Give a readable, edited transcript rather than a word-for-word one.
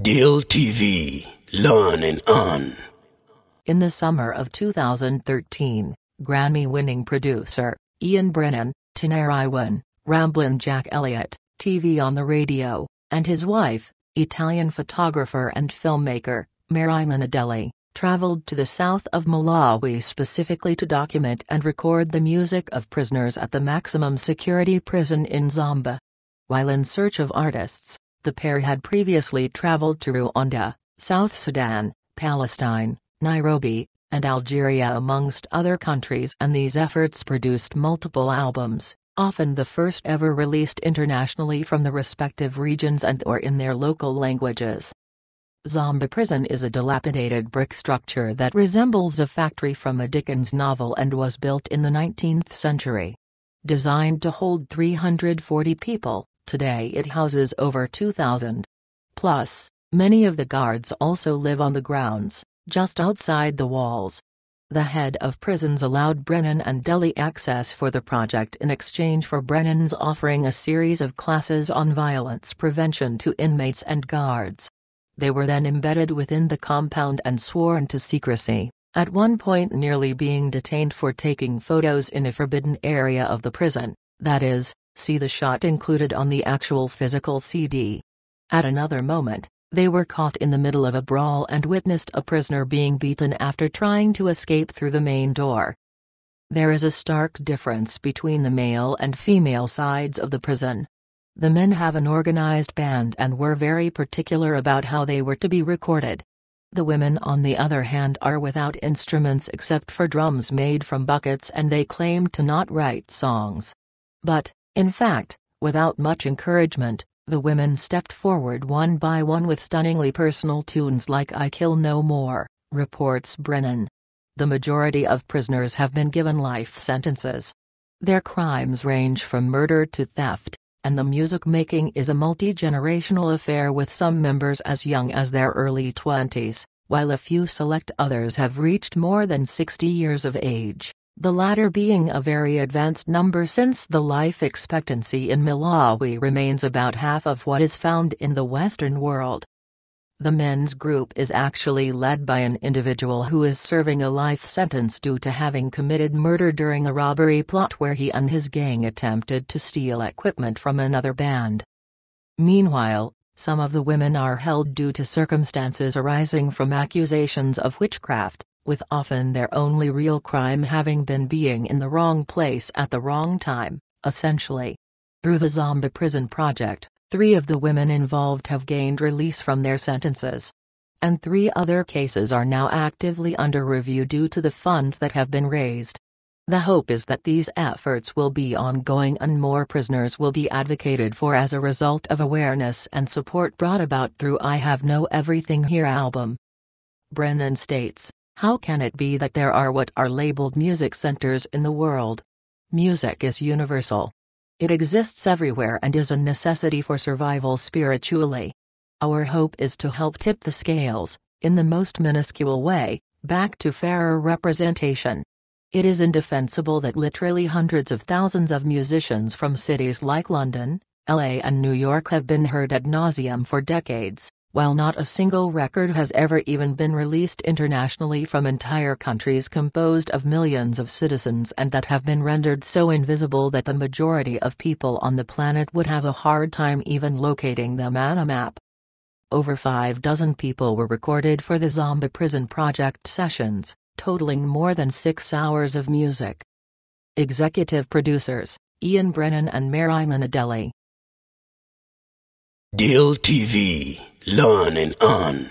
Deal TV, learn and earn. In the summer of 2013, Grammy-winning producer Ian Brennan, Teneriwan, Ramblin' Jack Elliott, TV on the radio, and his wife, Italian photographer and filmmaker, Marilyn Adeli, traveled to the south of Malawi specifically to document and record the music of prisoners at the maximum security prison in Zomba. While in search of artists, the pair had previously traveled to Rwanda, South Sudan, Palestine, Nairobi, and Algeria amongst other countries, and these efforts produced multiple albums, often the first ever released internationally from the respective regions and/or in their local languages. Zomba Prison is a dilapidated brick structure that resembles a factory from a Dickens novel and was built in the 19th century. Designed to hold 340 people, today it houses over 2,000. Plus, many of the guards also live on the grounds, just outside the walls. The head of prisons allowed Brennan and Adeli access for the project in exchange for Brennan's offering a series of classes on violence prevention to inmates and guards. They were then embedded within the compound and sworn to secrecy, at one point nearly being detained for taking photos in a forbidden area of the prison, that is, see the shot included on the actual physical CD. At another moment, they were caught in the middle of a brawl and witnessed a prisoner being beaten after trying to escape through the main door. There is a stark difference between the male and female sides of the prison. The men have an organized band and were very particular about how they were to be recorded. The women on the other hand are without instruments except for drums made from buckets, and they claim to not write songs. But, in fact, without much encouragement, the women stepped forward one by one with stunningly personal tunes like I Kill No More, reports Brennan. The majority of prisoners have been given life sentences. Their crimes range from murder to theft, and the music making is a multi-generational affair with some members as young as their early 20s, while a few select others have reached more than 60 years of age, the latter being a very advanced number since the life expectancy in Malawi remains about half of what is found in the Western world. The men's group is actually led by an individual who is serving a life sentence due to having committed murder during a robbery plot where he and his gang attempted to steal equipment from another band. Meanwhile, some of the women are held due to circumstances arising from accusations of witchcraft, with often their only real crime having been being in the wrong place at the wrong time, essentially. Through the Zomba Prison Project, 3 of the women involved have gained release from their sentences. And 3 other cases are now actively under review due to the funds that have been raised. The hope is that these efforts will be ongoing and more prisoners will be advocated for as a result of awareness and support brought about through I Have No Everything Here album. Brennan states, "How can it be that there are what are labeled music centers in the world? Music is universal. It exists everywhere and is a necessity for survival spiritually. Our hope is to help tip the scales, in the most minuscule way, back to fairer representation. It is indefensible that literally hundreds of thousands of musicians from cities like London, LA and New York have been heard ad nauseum for decades, while not a single record has ever even been released internationally from entire countries composed of millions of citizens and that have been rendered so invisible that the majority of people on the planet would have a hard time even locating them on a map." Over 5 dozen people were recorded for the Zomba Prison Project sessions, totaling more than 6 hours of music. Executive producers, Ian Brennan and Marilyn Adeli. Deal TV, learn and earn.